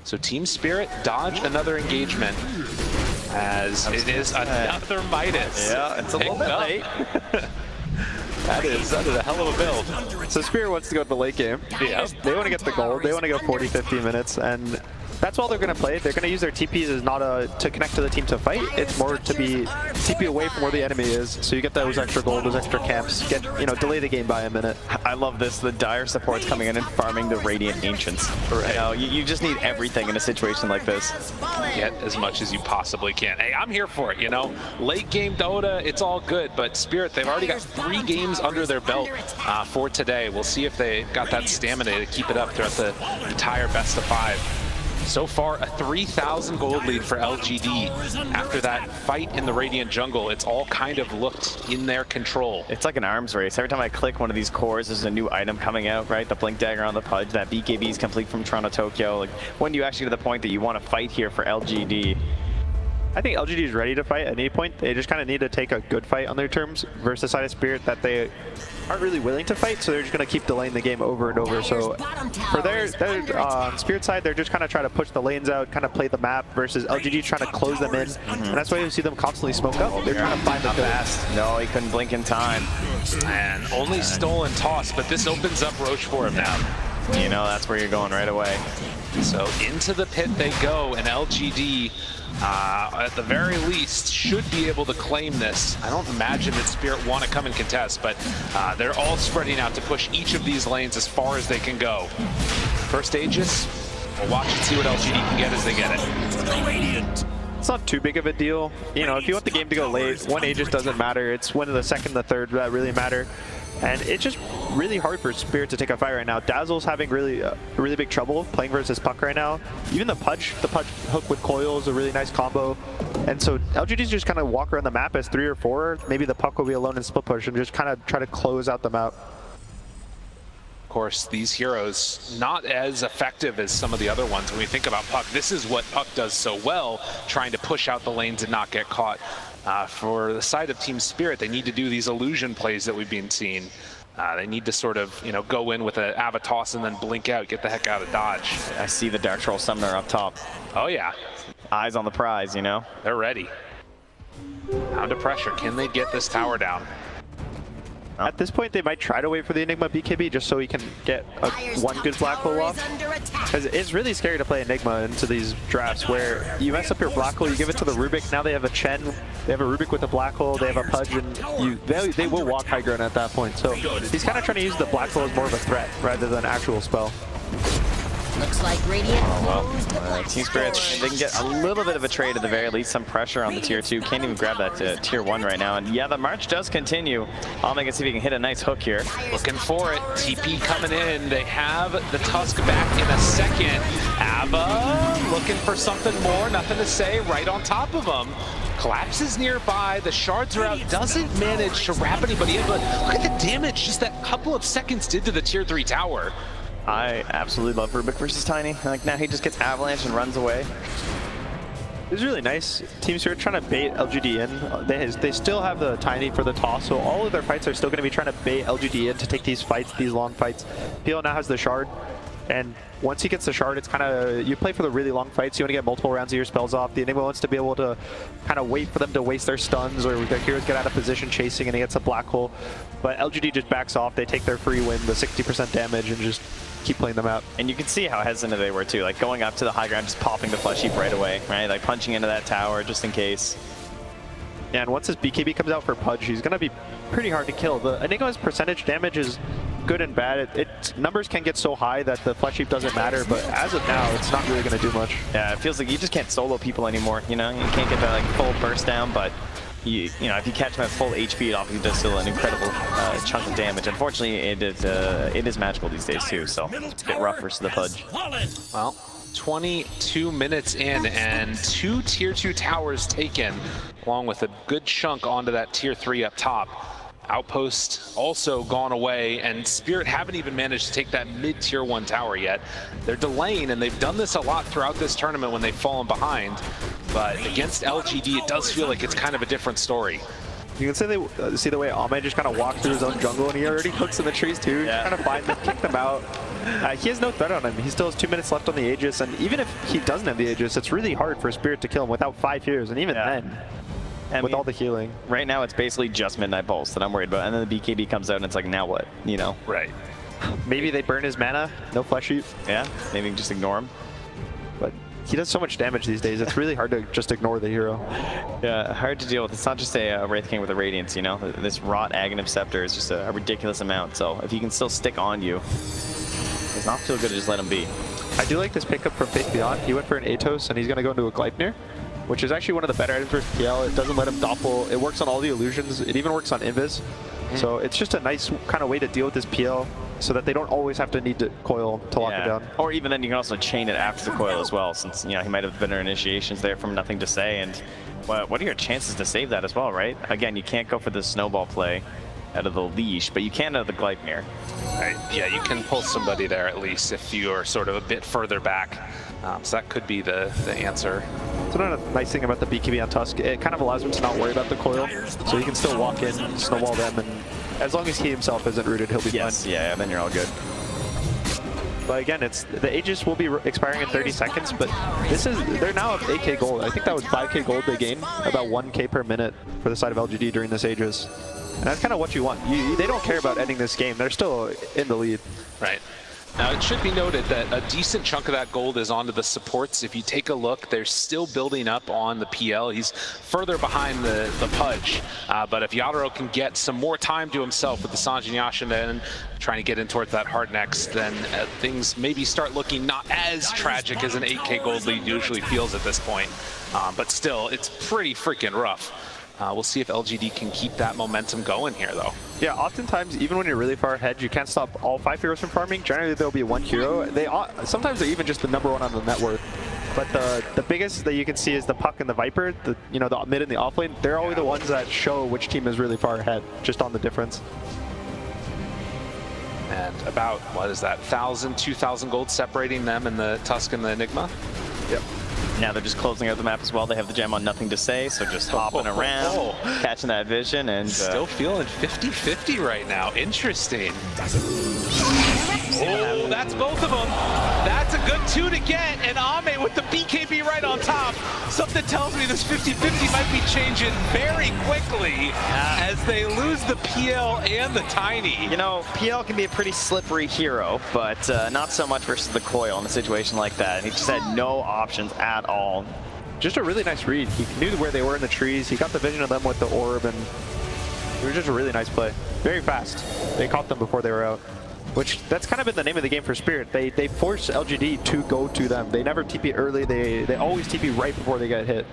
So Team Spirit dodge another engagement, as it is another Midas. Yeah, it's a little bit late. That is a hell of a build. So Spirit wants to go to the late game. Yeah. They want to get the gold. They want to go 40-50 minutes, and that's all they're going to play. They're going to use their TPs as not to connect to the team to fight. It's more to be TP away from where the enemy is. So you get those extra gold, those extra camps, delay the game by a minute. I love this. The Dire support's coming in and farming the Radiant Ancients. Right. You know, you just need everything in a situation like this. Get as much as you possibly can. Hey, I'm here for it, you know. Late game Dota, it's all good, but Spirit, they've already got 3 games under their belt for today. We'll see if they got that stamina to keep it up throughout the entire best of 5. So far, a 3,000 gold lead for LGD. After that fight in the Radiant jungle, it's all kind of looked in their control. It's like an arms race. Every time I click one of these cores, there's a new item coming out, right? The Blink Dagger on the Pudge, that BKB is complete from Toronto, Tokyo. Like, when do you actually get to the point that you want to fight here for LGD? I think LGD is ready to fight at any point. They just kind of need to take a good fight on their terms versus the side of Spirit that they aren't really willing to fight, so they're just going to keep delaying the game over and over. So for their Spirit side, they're just kind of trying to push the lanes out, kind of play the map, versus LGD trying to close them in. And that's why you see them constantly smoke up. They're trying to find the fast. No, he couldn't blink in time. And only stolen toss, but this opens up Roche for him now. You know, that's where you're going right away. So into the pit they go, and LGD, at the very least, should be able to claim this. I don't imagine that Spirit want to come and contest, but they're all spreading out to push each of these lanes as far as they can go. First Aegis, we'll watch and see what LGD can get as they get it. It's not too big of a deal. You know, if you want the game to go late, one Aegis doesn't matter. It's when the second, the third that really matter. And it's just really hard for Spirit to take a fight right now. Dazzle's having really big trouble playing versus Puck right now. Even the Pudge hook with coil is a really nice combo. And so LGD's just kind of walk around the map as 3 or 4. Maybe the Puck will be alone in split push and just kind of try to close out the map. Of course, these heroes not as effective as some of the other ones. When we think about Puck, this is what Puck does so well, trying to push out the lanes and not get caught. For the side of Team Spirit, they need to do these illusion plays that we've been seeing. They need to sort of, you know, go in with an Avatoss and then blink out, get the heck out of dodge. I see the Dark Troll Summoner up top. Oh yeah. Eyes on the prize, you know? They're ready. Under pressure, can they get this tower down? At this point, they might try to wait for the Enigma BKB just so he can get one good black hole off. Because it's really scary to play Enigma into these drafts where you mess up your black hole, you give it to the Rubik, now they have a Chen, they have a Rubik with a black hole, they have a Pudge, and they will walk high ground at that point. So he's kind of trying to use the black hole as more of a threat rather than an actual spell. Looks like Radiant. Team Spirit, they can get a little bit of a trade at the very least, some pressure on the tier 2. Can't even grab that tier 1 right now. And yeah, the march does continue. I'll make it see if he can hit a nice hook here. Looking for it. TP coming in. They have the Tusk back in a second. Abba looking for something more. Nothing to say. Right on top of him. Collapses nearby. The shards are out. Doesn't manage to wrap anybody in. But look at the damage just that couple of seconds did to the tier 3 tower. I absolutely love Rubik versus Tiny. Like, now he just gets avalanche and runs away. It's really nice. Team Spirit trying to bait LGD in. They still have the Tiny for the toss, so all of their fights are still going to be trying to bait LGD in to take these fights, these long fights. PL now has the shard, and once he gets the shard, it's kind of, you play for the really long fights. You want to get multiple rounds of your spells off. The Enigma wants to be able to kind of wait for them to waste their stuns, or their heroes get out of position chasing and he gets a black hole. But LGD just backs off. They take their free win, the 60% damage, and just keep playing them out. And you can see how hesitant they were too, like going up to the high ground, just popping the Flesh Heap right away, right? Like punching into that tower just in case. Yeah, and once his BKB comes out for Pudge, he's going to be pretty hard to kill. The Enigma's percentage damage is good and bad. Its numbers can get so high that the Flesh Heap doesn't matter, but as of now, it's not really going to do much. Yeah, it feels like you just can't solo people anymore, you know? You can't get that like full burst down, but you know, if you catch him at full HP, it obviously does still an incredible chunk of damage. Unfortunately, it is magical these days too, so it's a bit rough versus the Pudge. Well, 22 minutes in and 2 tier 2 towers taken, along with a good chunk onto that tier 3 up top. Outpost also gone away, and Spirit haven't even managed to take that mid-tier 1 tower yet. They're delaying, and they've done this a lot throughout this tournament when they've fallen behind. But against LGD, it does feel like it's kind of a different story. You can say they see the way Ame just kind of walked through his own jungle, and he already hooks in the trees too. Yeah. Trying to find them, kick them out. He has no threat on him. He still has 2 minutes left on the Aegis, and even if he doesn't have the Aegis, it's really hard for Spirit to kill him without 5 heroes, and even then. With all the healing. Right now, it's basically just Midnight Pulse that I'm worried about. And then the BKB comes out and it's like, now what? You know? Right. Maybe they burn his mana. No Flesh Heap. Yeah, maybe just ignore him. but he does so much damage these days. It's really hard to just ignore the hero. Yeah, hard to deal with. It's not just a Wraith King with a Radiance, you know? This Rot Aghanim Scepter is just a ridiculous amount. So if he can still stick on you, it does not feel good to just let him be. I do like this pickup from Faith Beyond. He went for an Atos, and he's going to go into a Gleipnir, which is actually one of the better items versus PL. It doesn't let him doppel. It works on all the illusions. It even works on Invis. So it's just a nice kind of way to deal with this PL so that they don't always have to need to coil to lock it down. Or even then you can also chain it after the coil as well, since, you know, he might have better initiations there from Nothing to Say. And what are your chances to save that as well, right? Again, you can't go for the snowball play out of the leash, but you can out of the Gleipnir. Right. Yeah, you can pull somebody there at least if you are sort of a bit further back. So that could be the answer. So another nice thing about the BKB on Tusk, it kind of allows him to not worry about the coil, so he can still walk in, snowball them, and as long as he himself isn't rooted, he'll be fine. Yeah, then you're all good. But again, the Aegis will be expiring in 30 seconds, but they're now up 8k gold. I think that was 5k gold they gain, about 1k per minute for the side of LGD during this Aegis. And that's kind of what you want. They don't care about ending this game. They're still in the lead. Right. Now, it should be noted that a decent chunk of that gold is onto the supports. If you take a look, they're still building up on the PL. He's further behind the Pudge. But if Yadaro can get some more time to himself with the Sanjin Yashin and trying to get in towards that hard next, then things maybe start looking not as tragic as an 8k gold lead usually feels at this point. But still, it's pretty freaking rough. We'll see if LGD can keep that momentum going here, though. Yeah, oftentimes, even when you're really far ahead, you can't stop all 5 heroes from farming. Generally, there'll be one hero. Sometimes they're even just the #1 on the net worth. But the biggest that you can see is the Puck and the Viper, the mid and the off lane. They're always the ones that show which team is really far ahead, just on the difference. And about, what is that, 1,000, 2,000 gold separating them and the Tusk and the Enigma? Yep. Now they're just closing out the map as well. They have the gem on Nothing to Say, so just hopping around, catching that vision, and still feeling 50-50 right now. Interesting. Oh, that's both of them. That's a good 2 to get, and Ame with the BKB right on top. Something tells me this 50-50 might be changing very quickly as they lose the PL and the Tiny. You know, PL can be a pretty slippery hero, but not so much versus the Coil in a situation like that. And he just had no options at all. Just a really nice read. He knew where they were in the trees. He got the vision of them with the orb, and it was just a really nice play. Very fast. They caught them before they were out. Which, that's kind of been the name of the game for Spirit. They force LGD to go to them. They never TP early. They always TP right before they get hit.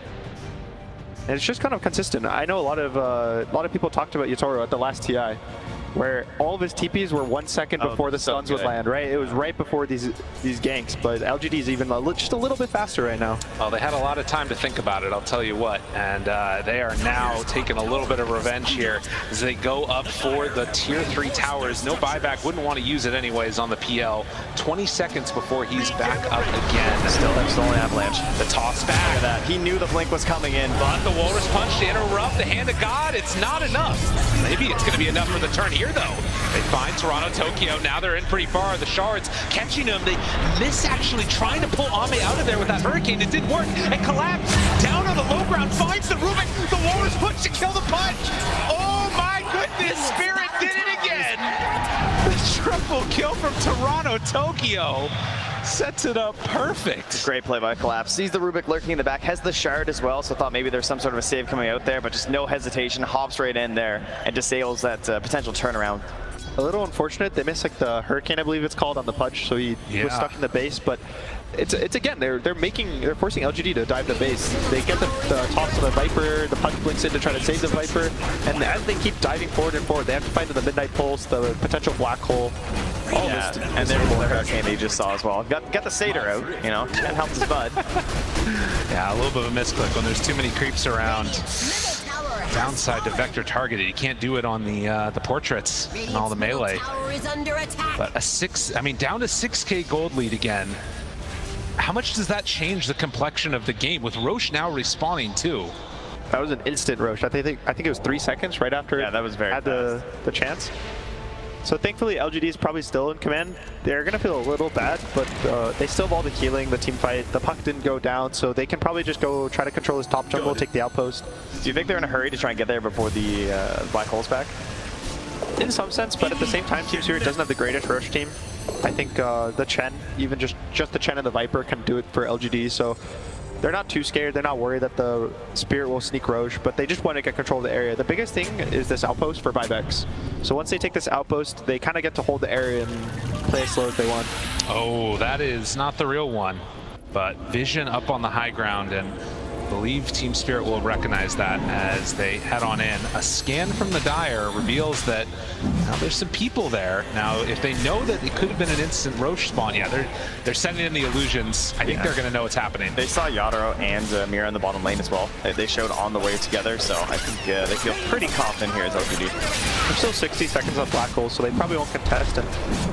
And it's just kind of consistent. I know a lot of people talked about Yatoro at the last TI, where all of his TPs were 1 second before the stuns would land, right? It was right before these ganks, but LGD is even just a little bit faster right now. Well, they had a lot of time to think about it, I'll tell you what, and they are now taking a little bit of revenge here as they go up for the tier 3 towers. No buyback, wouldn't want to use it anyways on the PL. 20 seconds before he's back up again. Still have stolen avalanche. The toss back. Look at that. He knew the blink was coming in. But the Walrus Punch to interrupt the Hand of God, it's not enough. Maybe it's going to be enough for the turn here, though. They find Toronto Tokyo. Now they're in pretty far. The shards catching them. They miss actually trying to pull Ame out of there with that Hurricane. It didn't work. And Collapse down on the low ground finds the Rubik. The Walrus Punch to kill the Punch. Oh my goodness. Spirit did it again. The triple kill from Toronto Tokyo sets it up perfect. Great play by Collapse. Sees the Rubik lurking in the back, has the shard as well, so thought maybe there's some sort of a save coming out there, but just no hesitation, hops right in there and disables that potential turnaround. A little unfortunate. They missed like the Hurricane, I believe it's called, on the Pudge, so he was stuck in the base. But it's again, they're forcing LGD to dive the base. They get the toss of the Viper, the Pudge blinks in to try to save the Viper, and as they keep diving forward and forward, they have to find the Midnight Pulse, the potential black hole. And there's the Hurricane they just saw as well. Got the Satyr out, you know, and helped his bud. Yeah, a little bit of a misclick when there's too many creeps around. Downside to Vector targeted. You can't do it on the portraits and all the melee. But down to 6k gold lead again. How much does that change the complexion of the game with Roche now respawning too? That was an instant Roche. I think it was 3 seconds right after that was very had the chance. So thankfully LGD is probably still in command. They're going to feel a little bad, but they still have all the healing, the team fight. The Puck didn't go down, so they can probably just go try to control his top jungle, take the outpost. Do you think they're in a hurry to try and get there before the Black Hole's back? In some sense, but at the same time, Team Spirit doesn't have the greatest Roche team. I think the Chen, even just the Chen and the Viper can do it for LGD, so they're not too scared. They're not worried that the Spirit will sneak Roche, but they just want to get control of the area. The biggest thing is this outpost for buybacks. So once they take this outpost, they kind of get to hold the area and play as slow as they want. Oh, that is not the real one, but Vision up on the high ground, and I believe Team Spirit will recognize that as they head on in. A scan from the Dire reveals that now there's some people there. Now, if they know that it could have been an instant Roche spawn, yeah, they're sending in the illusions. I think they're going to know what's happening. They saw Yatoro and Mira in the bottom lane as well. They showed on the wave together, so I think they feel pretty confident here as LGD. There's still 60 seconds on Black Hole, so they probably won't contest. And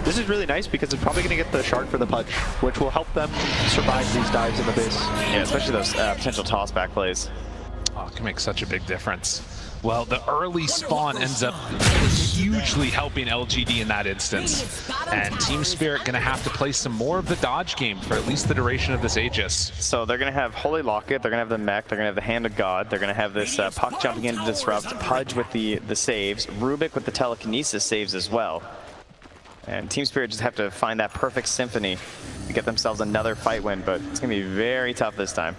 this is really nice because it's probably going to get the shard for the Pudge, which will help them survive these dives in the base. Yeah, especially those potential toss back plays. Oh, it can make such a big difference. Well, the early spawn ends up hugely helping LGD in that instance. And Team Spirit going to have to play some more of the dodge game for at least the duration of this Aegis. So they're going to have Holy Locket, they're going to have the mech, they're going to have the Hand of God, they're going to have this Puck jumping in to disrupt, Pudge with the saves, Rubik with the telekinesis saves as well. And Team Spirit just have to find that perfect symphony to get themselves another fight win, but it's going to be very tough this time.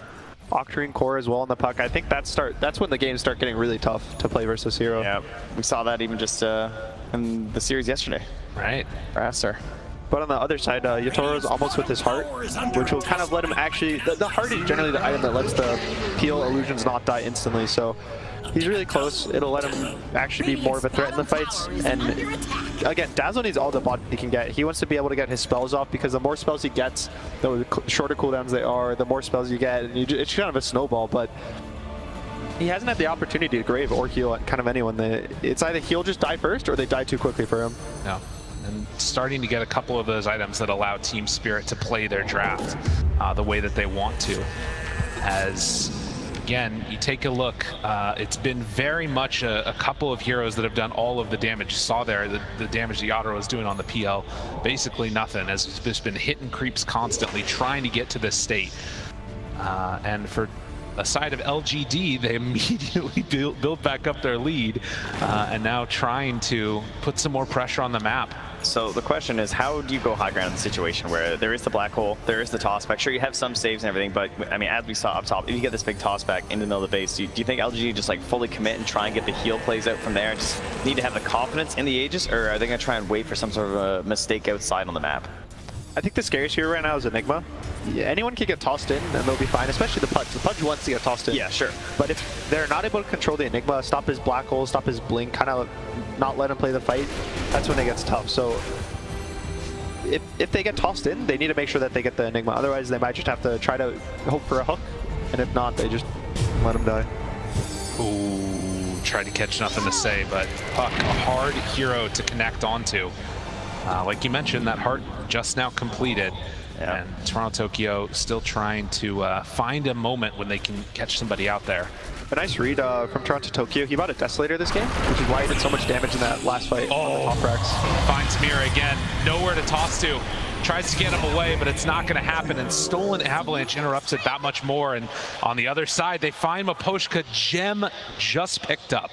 Octarine core as well on the Puck. I think that's when the games start getting really tough to play versus Hero. Yeah, we saw that even just in the series yesterday. Right. For Aster. But on the other side, Yatoro's almost with his heart, which will kind of let him actually... The heart is generally the item that lets the Peel illusions not die instantly, so he's really close. It'll let him actually be more of a threat in the fights. And again, Dazzle needs all the bot he can get. He wants to be able to get his spells off because the more spells he gets, the shorter cooldowns they are, the more spells you get. And it's kind of a snowball, but he hasn't had the opportunity to grave or heal kind of anyone. It's either he'll just die first or they die too quickly for him. No. And starting to get a couple of those items that allow Team Spirit to play their draft the way that they want to. As, again, you take a look, it's been very much a couple of heroes that have done all of the damage. You saw there the damage the Yatoro is doing on the PL. Basically nothing, as it's just been hitting creeps constantly, trying to get to this state. And for a side of LGD, they immediately built back up their lead and now trying to put some more pressure on the map. So the question is, how do you go high ground in the situation where there is the black hole, there is the toss back? Sure, you have some saves and everything, but I mean, as we saw up top, if you get this big toss back in the middle of the base, do you think LGD just like fully commit and try and get the heal plays out from there and just need to have the confidence in the Aegis, or are they going to try and wait for some sort of a mistake outside on the map? I think the scariest hero right now is Enigma. Yeah, anyone can get tossed in and they'll be fine, especially the Pudge. The Pudge wants to get tossed in. Yeah, sure. But if they're not able to control the Enigma, stop his black hole, stop his blink, kind of not let him play the fight, that's when it gets tough. So if they get tossed in, they need to make sure that they get the Enigma. Otherwise, they might just have to try to hope for a hook. And if not, they just let him die. Ooh, tried to catch nothing to say, but Puck, a hard hero to connect onto. Like you mentioned, that heart just now completed. Yeah. And Toronto Tokyo still trying to find a moment when they can catch somebody out there. A nice read from Toronto Tokyo. He bought a Desolator this game, which is why he did so much damage in that last fight on the top racks. Finds Mira again, nowhere to toss to. Tries to get him away, but it's not going to happen, and Stolen Avalanche interrupts it that much more. And on the other side, they find Maposhka, gem just picked up.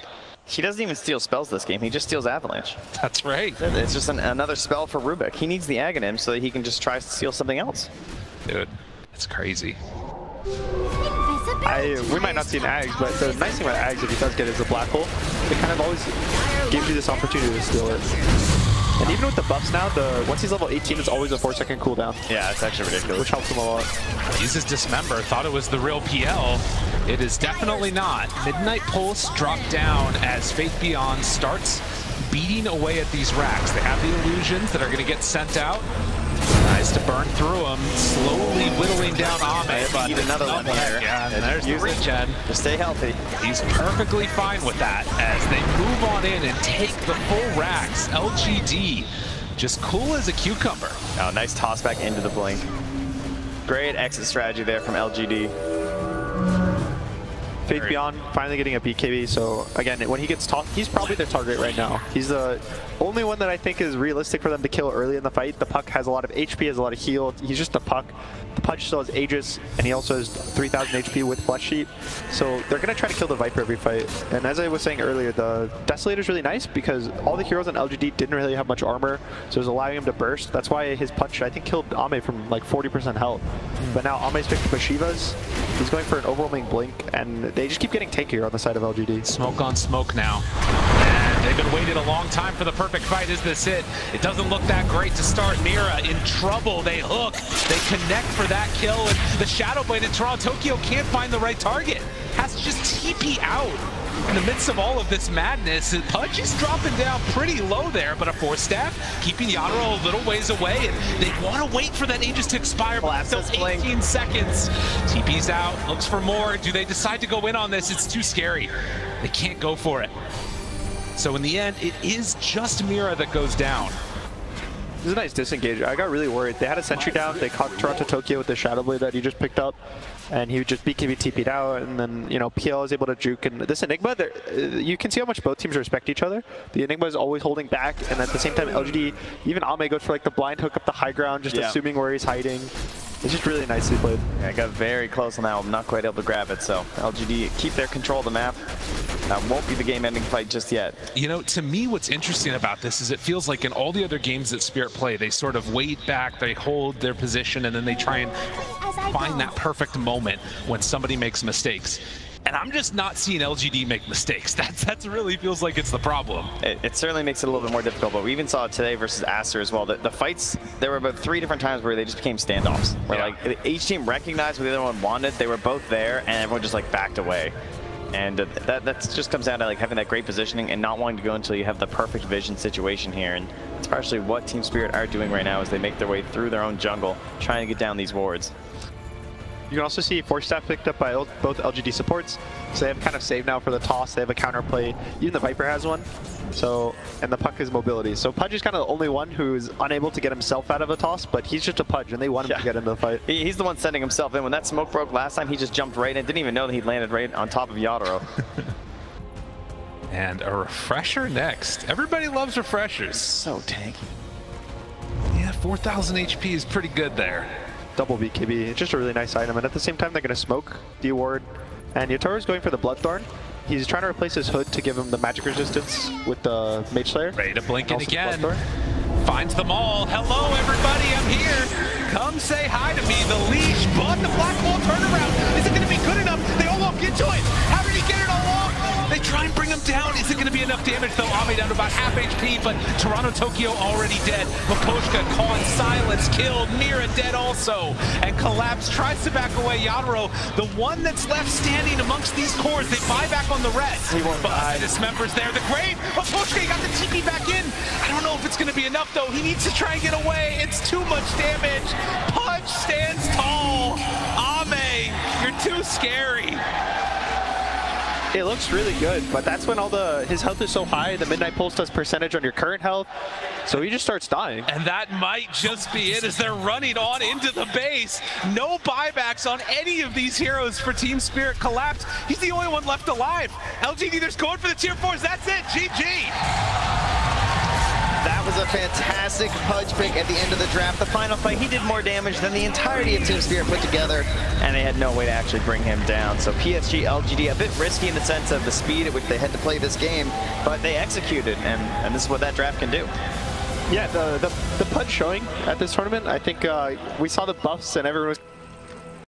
He doesn't even steal spells this game, he just steals Avalanche. That's right. It's just another spell for Rubik. He needs the Aghanim so that he can just try to steal something else. Dude, it's crazy. We might not see an Ags, but the nice thing about Ags, if he does get, is the black hole. It kind of always gives you this opportunity to steal it. And even with the buffs now, once he's level 18, it's always a 4-second cooldown. Yeah, it's actually ridiculous. Which helps him a lot. Uses Dismember, thought it was the real PL. It is definitely not. Midnight Pulse dropped down as Faith Beyond starts beating away at these racks. They have the illusions that are going to get sent out. Tries to burn through them, slowly whittling down Ame, but need another one here. Yeah, and there's the regen. Just stay healthy. He's perfectly fine with that as they move on in and take the full racks. LGD, just cool as a cucumber. Oh, nice toss back into the blink. Great exit strategy there from LGD. Faith Beyond finally getting a BKB, so again, when he gets tossed, he's probably their target right now. He's the only one that I think is realistic for them to kill early in the fight. The Puck has a lot of HP, has a lot of heal. He's just a Puck. The Pudge still has Aegis, and he also has 3,000 HP with Flesh Sheet. So they're going to try to kill the Viper every fight. And as I was saying earlier, the Desolator is really nice because all the heroes on LGD didn't really have much armor, so it was allowing him to burst. That's why his Punch, I think, killed Ame from like 40% health. But now Ame's picked up a Shiva's. He's going for an overwhelming Blink, and they just keep getting tankier on the side of LGD. Smoke on smoke now. And they've been waiting a long time for the perfect fight. Is this it? It doesn't look that great to start. Mira in trouble. They hook. They connect for that kill. And the Shadow Blade in Toronto Tokyo can't find the right target. Has to just TP out. In the midst of all of this madness, Pudge is dropping down pretty low there, but a 4-staff keeping Yadro a little ways away, and they want to wait for that Aegis to expire, but still 18 seconds. TP's out, looks for more. Do they decide to go in on this? It's too scary. They can't go for it. So in the end, it is just Mira that goes down. This is a nice disengage. I got really worried. They had a sentry down. They caught Toronto Tokyo with the Shadow Blade that he just picked up, and he would just BKB TP'd out, and then, you know, PL is able to juke. And this Enigma, you can see how much both teams respect each other. The Enigma is always holding back, and at the same time, LGD, even Ame goes for like the blind hook up the high ground, just assuming where he's hiding. It's just really nicely played. Yeah, I got very close on that one, not quite able to grab it, so LGD keep their control of the map. That won't be the game-ending fight just yet. You know, to me, what's interesting about this is it feels like in all the other games that Spirit play, they sort of wait back, they hold their position, and then they try and find that perfect moment when somebody makes mistakes. And I'm just not seeing LGD make mistakes. That really feels like it's the problem. It certainly makes it a little bit more difficult, but we even saw it today versus Aster as well. The fights, there were about 3 different times where they just became standoffs. Where like each team recognized what the other one wanted, they were both there, and everyone just like backed away. And that just comes down to like having that great positioning and not wanting to go until you have the perfect vision situation here. And it's partially what Team Spirit are doing right now as they make their way through their own jungle, trying to get down these wards. You can also see 4-staff picked up by both LGD supports. So they have kind of save now for the toss. They have a counterplay. Even the Viper has one. So, and the Puck is mobility. So Pudge is kind of the only one who's unable to get himself out of a toss, but he's just a Pudge, and they want him to get into the fight. He's the one sending himself in. When that smoke broke last time, he just jumped right in. Didn't even know that he landed right on top of Yadro. And a refresher next. Everybody loves refreshers. So tanky. Yeah, 4,000 HP is pretty good there. Double BKB. It's just a really nice item, and at the same time, they're going to smoke the ward. And Yatoro's going for the Bloodthorn. He's trying to replace his hood to give him the magic resistance with the Mage Slayer. Ready to blink in again. Finds them all. Hello, everybody. I'm here. Come say hi to me. The leash, but the Black Wall turnaround. Is it going to be good enough? They all walk into it. How did he get it all off? They try and bring him down. Is it going to be enough damage, though? Ame down to about half HP, but Toronto Tokyo already dead. Makoshka caught in silence, killed. Mira dead also. And Collapse tries to back away. Yadro, the one that's left standing amongst these cores, they buy back on the rest. He won't die. Dismembers there. The Grave. Makoshka got the TP back in. I don't know if it's going to be enough, though. He needs to try and get away. It's too much damage. Pudge stands tall. Ame, you're too scary. It looks really good, but that's when his health is so high, the Midnight Pulse does percentage on your current health, so he just starts dying. And that might just be it as they're running on into the base. No buybacks on any of these heroes for Team Spirit. Collapse. He's the only one left alive. LGD, they're going for the tier 4s. That's it. GG. That was a fantastic Pudge pick at the end of the draft. The final fight, he did more damage than the entirety of Team Spirit put together, and they had no way to actually bring him down. So PSG LGD, a bit risky in the sense of the speed at which they had to play this game, but they executed, and this is what that draft can do. Yeah, the Pudge showing at this tournament, I think we saw the buffs and everyone was